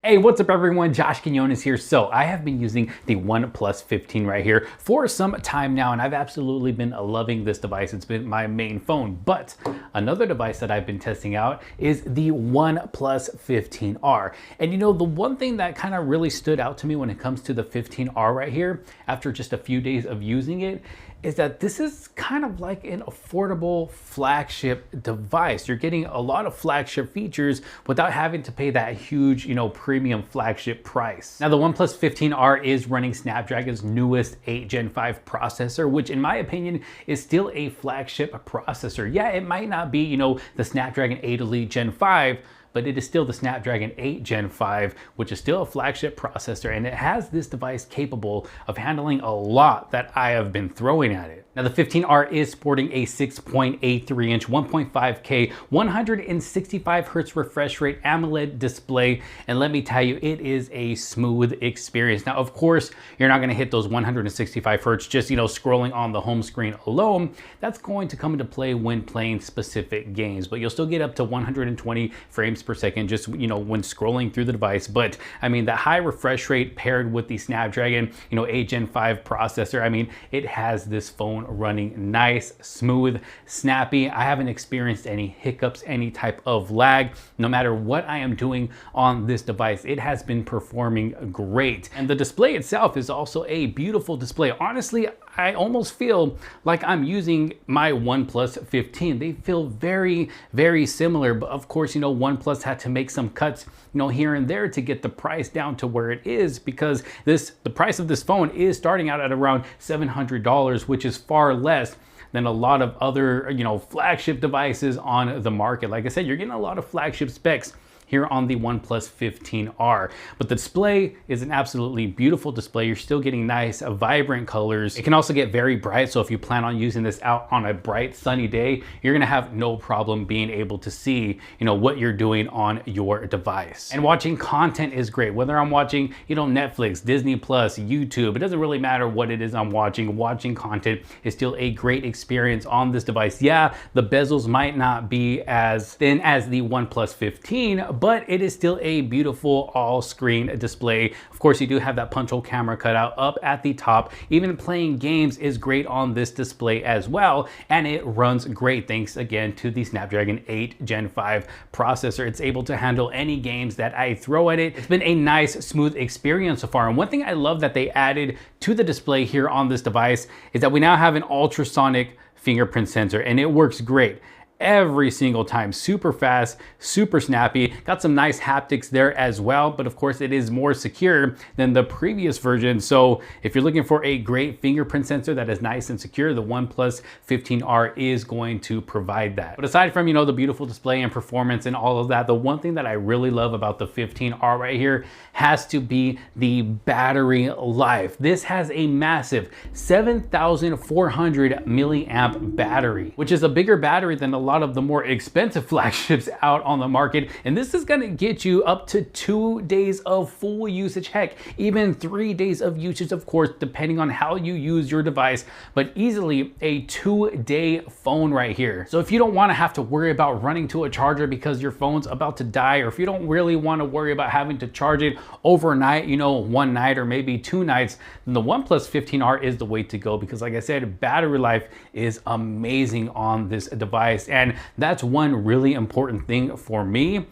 Hey, what's up everyone? Josh Quinones here. So I have been using the OnePlus 15 right here for some time now, and I've absolutely been loving this device. It's been my main phone, but another device that I've been testing out is the OnePlus 15R. And you know, the one thing that kind of really stood out to me when it comes to the 15R right here, after just a few days of using it, is that this is kind of like an affordable flagship device. You're getting a lot of flagship features without having to pay that huge, premium flagship price. Now, the OnePlus 15R is running Snapdragon's newest 8 Gen 5 processor, which in my opinion is still a flagship processor. Yeah, it might not be, the Snapdragon 8 Elite Gen 5, but it is still the Snapdragon 8 Gen 5, which is still a flagship processor, and it has this device capable of handling a lot that I have been throwing at it. Now, the 15R is sporting a 6.83-inch, 1.5K, 165 Hz refresh rate AMOLED display, and let me tell you, it is a smooth experience. Now, of course, you're not gonna hit those 165 Hz just, scrolling on the home screen alone. That's going to come into play when playing specific games, but you'll still get up to 120 frames per second just, when scrolling through the device. But I mean, the high refresh rate paired with the Snapdragon, 8 Gen 5 processor, I mean, it has this phone running nice, smooth, snappy. I haven't experienced any hiccups, any type of lag. No matter what I am doing on this device, it has been performing great. And the display itself is also a beautiful display. Honestly, I almost feel like I'm using my OnePlus 15. They feel very, very similar, but of course, OnePlus had to make some cuts, here and there to get the price down to where it is, because the price of this phone is starting out at around $700, which is far less than a lot of other, flagship devices on the market. Like I said, you're getting a lot of flagship specs here on the OnePlus 15R. But the display is an absolutely beautiful display. You're still getting nice, vibrant colors. It can also get very bright, so if you plan on using this out on a bright, sunny day, you're gonna have no problem being able to see, what you're doing on your device. And watching content is great. Whether I'm watching, Netflix, Disney Plus, YouTube, it doesn't really matter what it is I'm watching. Watching content is still a great experience on this device. Yeah, the bezels might not be as thin as the OnePlus 15, but it is still a beautiful all-screen display. Of course, you do have that punch hole camera cutout up at the top. Even playing games is great on this display as well, and it runs great thanks again to the Snapdragon 8 Gen 5 processor. It's able to handle any games that I throw at it. It's been a nice, smooth experience so far. And one thing I love that they added to the display here on this device is that we now have an ultrasonic fingerprint sensor, and it works great every single time. Super fast, super snappy. Got some nice haptics there as well, but of course it is more secure than the previous version. So if you're looking for a great fingerprint sensor that is nice and secure, the OnePlus 15R is going to provide that. But aside from, the beautiful display and performance and all of that, the one thing that I really love about the 15R right here has to be the battery life. This has a massive 7,400 milliamp battery, which is a bigger battery than a lot of the more expensive flagships out on the market. And this is gonna get you up to 2 days of full usage, heck, even 3 days of usage, of course, depending on how you use your device, but easily a 2-day phone right here. So if you don't wanna have to worry about running to a charger because your phone's about to die, or if you don't really wanna worry about having to charge it overnight, one night or maybe 2 nights, then the OnePlus 15R is the way to go, because like I said, battery life is amazing on this device. And that's one really important thing for me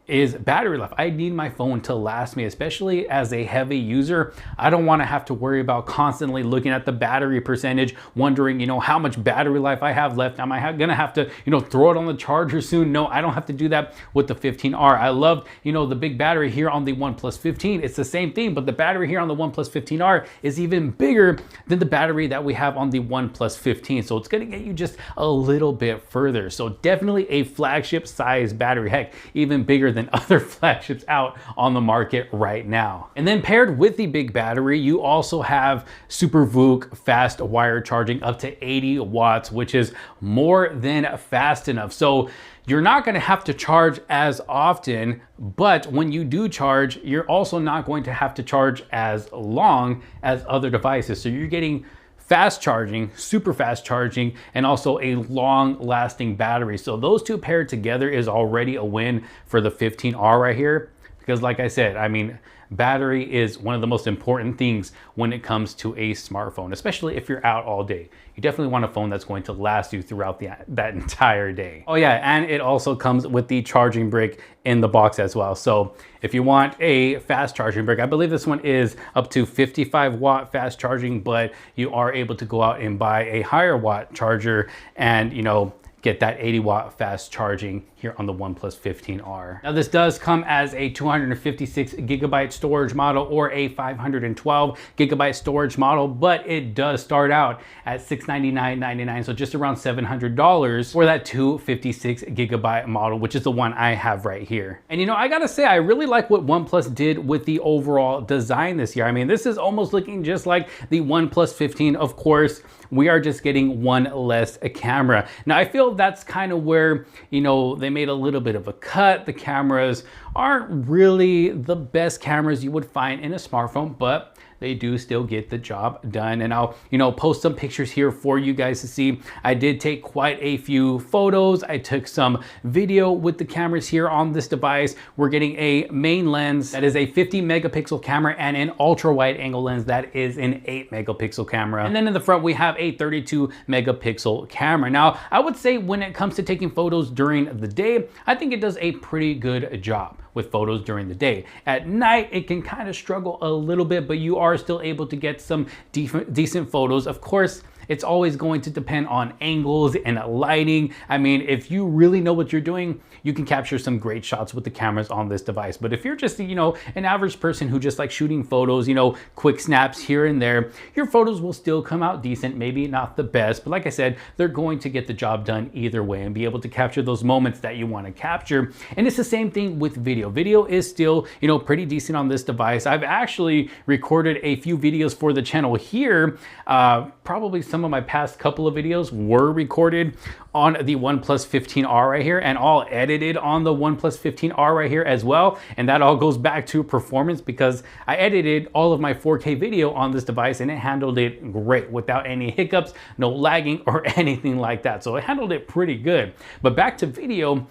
is battery life. I need my phone to last me, especially as a heavy user. I don't want to have to worry about constantly looking at the battery percentage, wondering, how much battery life I have left. Am I gonna have to, throw it on the charger soon? No, I don't have to do that with the 15R. I love, the big battery here on the OnePlus 15. It's the same thing, but the battery here on the OnePlus 15R is even bigger than the battery that we have on the OnePlus 15. So it's gonna get you just a little bit further. So definitely a flagship size battery, heck, even bigger than other flagships out on the market right now. And then paired with the big battery, you also have Super VOOC fast wire charging up to 80 watts, which is more than fast enough. So you're not going to have to charge as often, but when you do charge, you're also not going to have to charge as long as other devices. So you're getting fast charging, super fast charging, and also a long lasting battery. So those two paired together is already a win for the 15R right here. because like I said, I mean, battery is one of the most important things when it comes to a smartphone, especially if you're out all day. You definitely want a phone that's going to last you throughout that entire day. Oh yeah, and it also comes with the charging brick in the box as well. So if you want a fast charging brick, I believe this one is up to 55 watt fast charging, but you are able to go out and buy a higher watt charger and, you know, get that 80 watt fast charging here on the OnePlus 15R. Now this does come as a 256 gigabyte storage model or a 512 gigabyte storage model, but it does start out at $699.99, so just around $700 for that 256 gigabyte model, which is the one I have right here. And you know, I gotta say, I really like what OnePlus did with the overall design this year. I mean, this is almost looking just like the OnePlus 15. Of course, we are just getting one less camera. Now I feel that's kind of where, you know, they made a little bit of a cut. The cameras aren't really the best cameras you would find in a smartphone, but they do still get the job done. And I'll, you know, post some pictures here for you guys to see. I did take quite a few photos. I took some video with the cameras here on this device. We're getting a main lens that is a 50 megapixel camera and an ultra wide angle lens that is an 8 megapixel camera. And then in the front, we have a 32 megapixel camera. Now, I would say when it comes to taking photos during the day, I think it does a pretty good job with photos during the day. At night, it can kind of struggle a little bit, but you are still able to get some decent photos. Of course, it's always going to depend on angles and lighting. I mean, if you really know what you're doing, you can capture some great shots with the cameras on this device. But if you're just, you know, an average person who just likes shooting photos, you know, quick snaps here and there, your photos will still come out decent, maybe not the best, but like I said, they're going to get the job done either way and be able to capture those moments that you want to capture. And it's the same thing with video. Video is still, you know, pretty decent on this device. I've actually recorded a few videos for the channel here. Probably some of my past couple of videos were recorded on the OnePlus 15R right here and all edited on the OnePlus 15R right here as well. And that all goes back to performance because I edited all of my 4K video on this device and it handled it great without any hiccups, no lagging or anything like that. So it handled it pretty good. But back to video,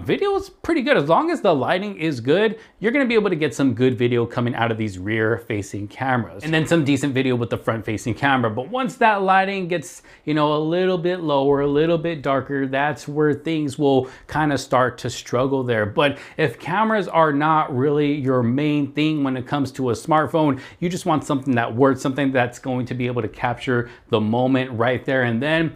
video is pretty good. As long as the lighting is good, you're gonna be able to get some good video coming out of these rear facing cameras and then some decent video with the front facing camera. But once that lighting gets, you know, a little bit lower, a little bit darker, that's where things will kind of start to struggle there. But if cameras are not really your main thing when it comes to a smartphone, you just want something that works, something that's going to be able to capture the moment right there and then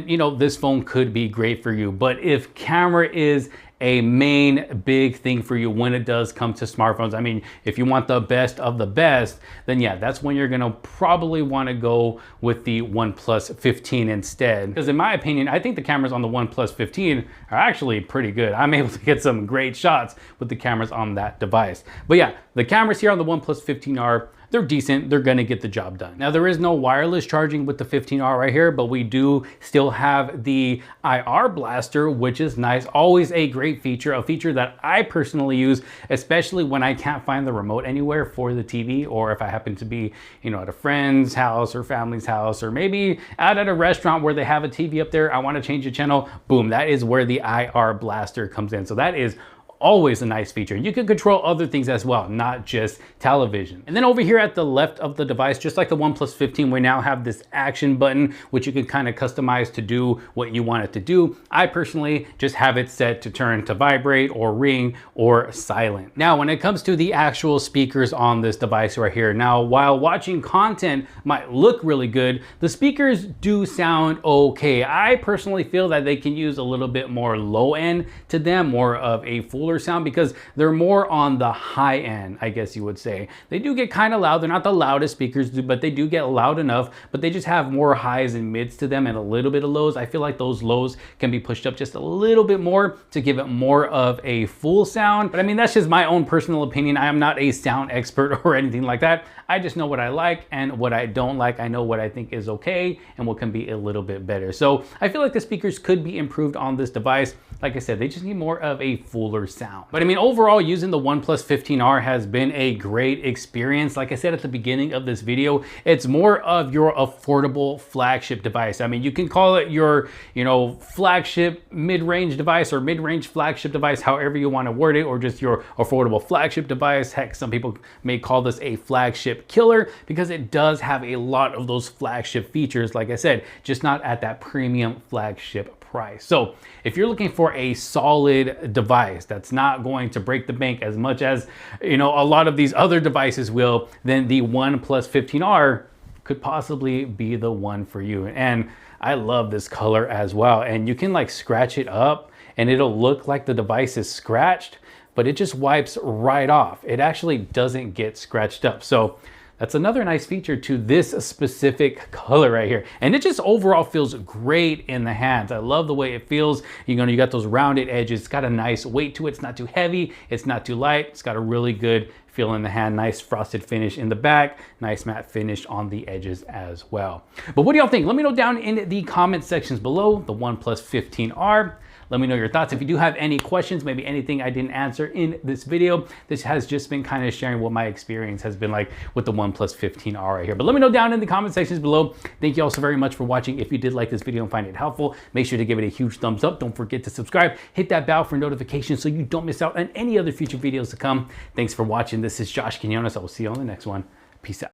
you know, this phone could be great for you. But if camera is a main big thing for you when it does come to smartphones, I mean, if you want the best of the best, then yeah, that's when you're gonna probably want to go with the OnePlus 15 instead. Because in my opinion, I think the cameras on the OnePlus 15 are actually pretty good. I'm able to get some great shots with the cameras on that device. But yeah, the cameras here on the OnePlus 15R, they're decent, they're gonna get the job done. Now there is no wireless charging with the 15R right here, but we do still have the IR blaster, which is nice. Always a great feature, a feature that I personally use, especially when I can't find the remote anywhere for the TV, or if I happen to be, you know, at a friend's house or family's house, or maybe out at a restaurant where they have a TV up there, I wanna change the channel, boom, that is where the IR blaster comes in. So that is always a nice feature. You can control other things as well, not just television. And then over here at the left of the device, just like the OnePlus 15, we now have this action button, which you can kind of customize to do what you want it to do. I personally just have it set to turn to vibrate or ring or silent. Now, when it comes to the actual speakers on this device right here, now, while watching content might look really good, the speakers do sound okay. I personally feel that they can use a little bit more low end to them, more of a full sound, because they're more on the high end, I guess you would say. They do get kind of loud. They're not the loudest speakers, but they do get loud enough, but they just have more highs and mids to them and a little bit of lows. I feel like those lows can be pushed up just a little bit more to give it more of a full sound. But I mean, that's just my own personal opinion. I am not a sound expert or anything like that. I just know what I like and what I don't like. I know what I think is okay and what can be a little bit better. So I feel like the speakers could be improved on this device. Like I said, they just need more of a fuller sound. But I mean, overall, using the OnePlus 15R has been a great experience. Like I said at the beginning of this video, it's more of your affordable flagship device. I mean, you can call it your, flagship mid-range device or mid-range flagship device, however you want to word it, or just your affordable flagship device. Heck, some people may call this a flagship killer because it does have a lot of those flagship features, like I said, just not at that premium flagship price. So if you're looking for a solid device that's not going to break the bank as much as, a lot of these other devices will, then the OnePlus 15R could possibly be the one for you. And I love this color as well. And you can like scratch it up and it'll look like the device is scratched, but it just wipes right off. It actually doesn't get scratched up. So that's another nice feature to this specific color right here. And it just overall feels great in the hands. I love the way it feels. You got those rounded edges. It's got a nice weight to it. It's not too heavy. It's not too light. It's got a really good feel in the hand. Nice frosted finish in the back. Nice matte finish on the edges as well. But what do y'all think? Let me know down in the comment sections below. The OnePlus 15R. Let me know your thoughts. If you do have any questions, maybe anything I didn't answer in this video, this has just been kind of sharing what my experience has been like with the OnePlus 15R right here. But let me know down in the comment sections below. Thank you all so very much for watching. If you did like this video and find it helpful, make sure to give it a huge thumbs up. Don't forget to subscribe. Hit that bell for notifications so you don't miss out on any other future videos to come. Thanks for watching. This is Josh Quinones. I will see you on the next one. Peace out.